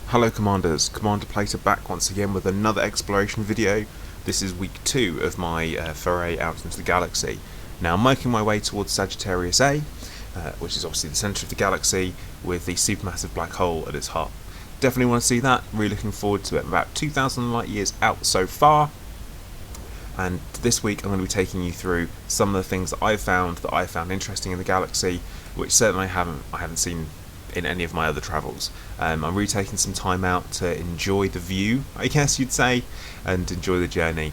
Hello Commanders, Cmdr Plater back once again with another exploration video. This is week 2 of my foray out into the galaxy. Now I'm making my way towards Sagittarius A, which is obviously the centre of the galaxy with the supermassive black hole at its heart. Definitely want to see that, really looking forward to it. About 2,000 light years out so far, and this week I'm going to be taking you through some of the things that I found interesting in the galaxy, which certainly I haven't seen in any of my other travels. I'm really taking some time out to enjoy the view, I guess you'd say, and enjoy the journey.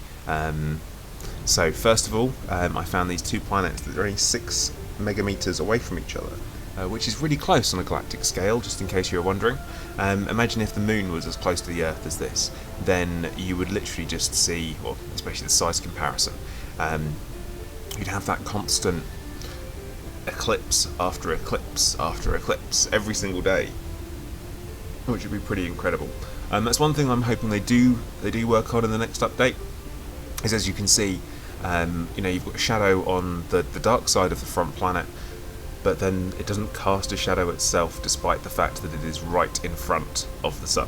So first of all, I found these two planets that are only 6 megameters away from each other, which is really close on a galactic scale, just in case you were wondering. Imagine if the moon was as close to the Earth as this, then you would literally just see, well, especially the size comparison, you'd have that constant eclipse after eclipse after eclipse every single day, which would be pretty incredible. That's one thing I'm hoping they do work on in the next update, is as you can see, you've got a shadow on the dark side of the front planet, but then it doesn't cast a shadow itself despite the fact that it is right in front of the sun.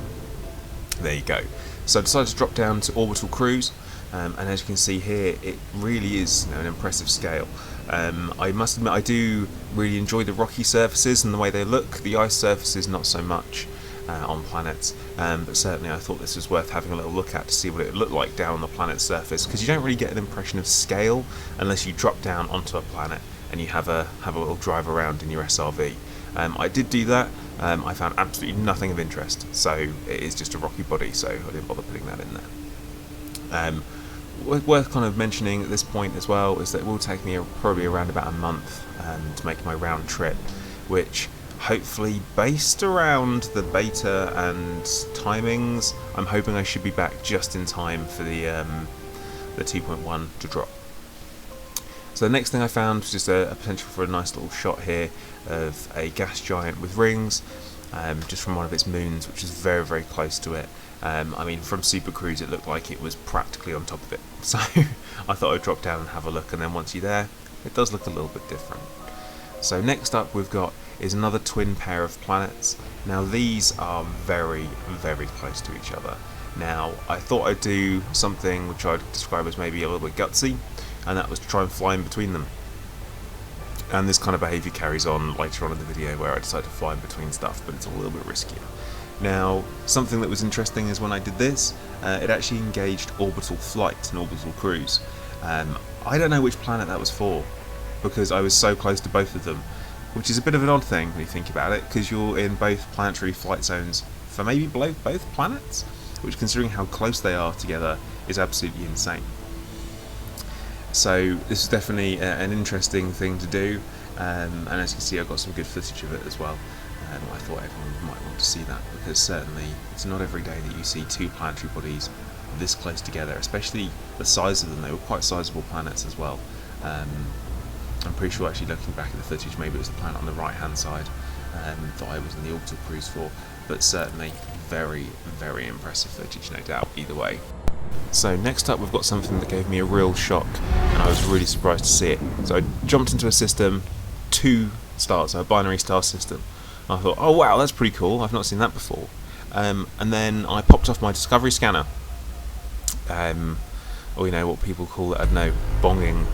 There you go. So I decided to drop down to Orbital Crews, and as you can see here, it really is an impressive scale. I must admit I do really enjoy the rocky surfaces and the way they look. The ice surfaces not so much on planets, but certainly I thought this was worth having a little look at to see what it looked like down on the planet's surface, because you don't really get an impression of scale unless you drop down onto a planet and you have a little drive around in your SRV. I did do that. I found absolutely nothing of interest, so it is just a rocky body, so I didn't bother putting that in there. Worth kind of mentioning at this point as well is that it will take me probably around about a month to make my round trip, which hopefully, based around the beta and timings, I'm hoping I should be back just in time for the 2.1 to drop. So the next thing I found was just a potential for a nice little shot here of a gas giant with rings, just from one of its moons, which is very, very close to it. From Super Cruise it looked like it was practically on top of it, so I thought I'd drop down and have a look, and then once you're there, it does look a little bit different. So next up we've got is another twin pair of planets. Now these are very, very close to each other. Now I thought I'd do something which I'd describe as maybe a little bit gutsy, and that was to try and fly in between them. And this kind of behaviour carries on later on in the video, where I decide to fly in between stuff, but it's a little bit riskier. Now, something that was interesting is when I did this, it actually engaged orbital flight and orbital cruise. I don't know which planet that was for, because I was so close to both of them, which is a bit of an odd thing when you think about it, because you're in both planetary flight zones for maybe both planets, which, considering how close they are together, is absolutely insane. So this is definitely an interesting thing to do, and as you can see, I've got some good footage of it as well. I thought everyone might want to see that, because certainly it's not every day that you see two planetary bodies this close together, especially the size of them. They were quite sizable planets as well. I'm pretty sure, actually, looking back at the footage, maybe it was the planet on the right hand side that I was in the Orbital Cruise for, but certainly very, very impressive footage, no doubt, either way. So next up we've got something that gave me a real shock, and I was really surprised to see it. So I jumped into a system, 2 stars, so a binary star system. I thought, oh wow, that's pretty cool, I've not seen that before. And then I popped off my Discovery scanner, or what people call it, I don't know, bonging,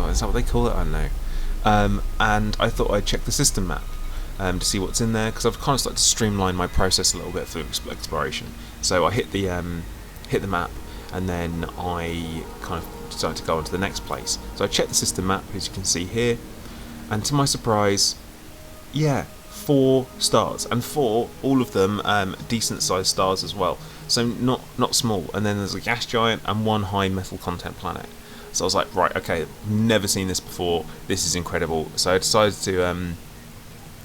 is that what they call it? I don't know. And I thought I'd check the system map to see what's in there, because I've kind of started to streamline my process a little bit for exploration. So I hit the map, and then I kind of decided to go on to the next place. So I checked the system map, as you can see here, and to my surprise, 4 stars, and 4, all of them decent sized stars as well, so not small. And then there's a gas giant and 1 high metal content planet. So I was like, right, okay, never seen this before, this is incredible. So I decided to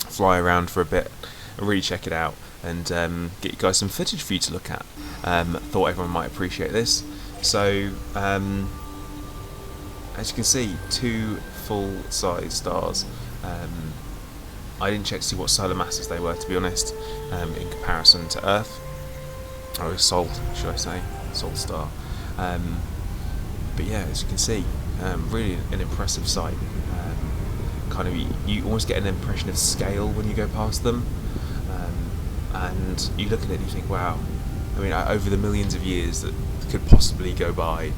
fly around for a bit and really check it out, and get you guys some footage for you to look at. Thought everyone might appreciate this. So as you can see, 2 full size stars. I didn't check to see what solar masses they were, to be honest, in comparison to Earth, or Sol, should I say, Sol star. But yeah, as you can see, really an impressive sight. You almost get an impression of scale when you go past them. and you look at it and you think, wow, I mean, over the millions of years that could possibly go by,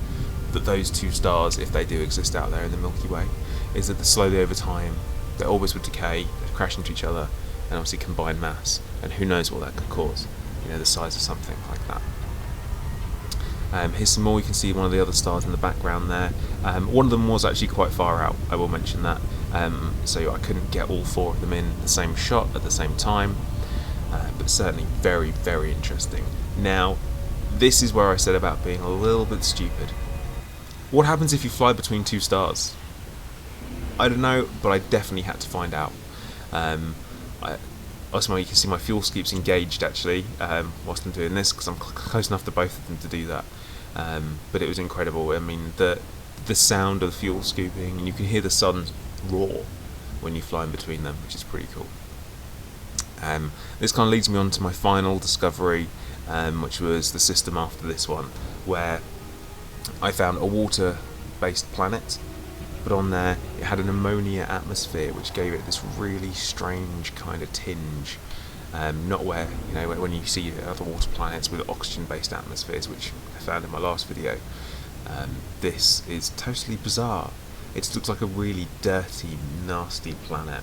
that those two stars, if they do exist out there in the Milky Way, is that slowly over time their orbits would decay, they'd crash into each other, and obviously combine mass, and who knows what that could cause, you know, the size of something like that. Here's some more. You can see one of the other stars in the background there. One of them was actually quite far out, I will mention that, so I couldn't get all four of them in the same shot at the same time, but certainly very, very interesting. Now, this is where I said about being a little bit stupid. What happens if you fly between two stars? I don't know, but I definitely had to find out. Also, you can see my fuel scoop's engaged actually whilst I'm doing this, because I'm close enough to both of them to do that. But it was incredible. I mean, the sound of the fuel scooping, and you can hear the sun roar when you fly in between them, which is pretty cool. This kind of leads me on to my final discovery, which was the system after this one, where I found a water-based planet, but on there it had an ammonia atmosphere, which gave it this really strange kind of tinge. Not where, you know, when you see other water planets with oxygen-based atmospheres, which I found in my last video. This is totally bizarre. It just looks like a really dirty, nasty planet.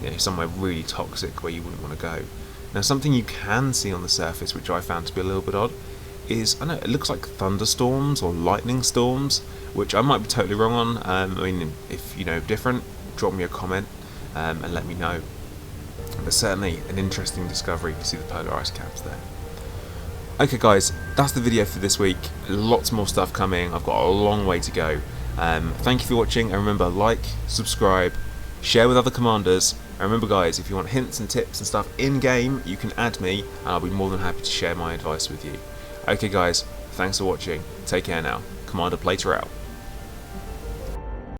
You know, somewhere really toxic where you wouldn't want to go. Now, something you can see on the surface, which I found to be a little bit odd, is, I know, it looks like thunderstorms or lightning storms, which I might be totally wrong on. I mean, if you know different, drop me a comment and let me know. But certainly an interesting discovery to see the polar ice caps there. Okay guys, that's the video for this week. Lots more stuff coming. I've got a long way to go. Thank you for watching, and remember, like, subscribe, share with other commanders, and remember guys, if you want hints and tips and stuff in game, you can add me and I'll be more than happy to share my advice with you. Okay guys, thanks for watching, take care now. Cmdr Plater out.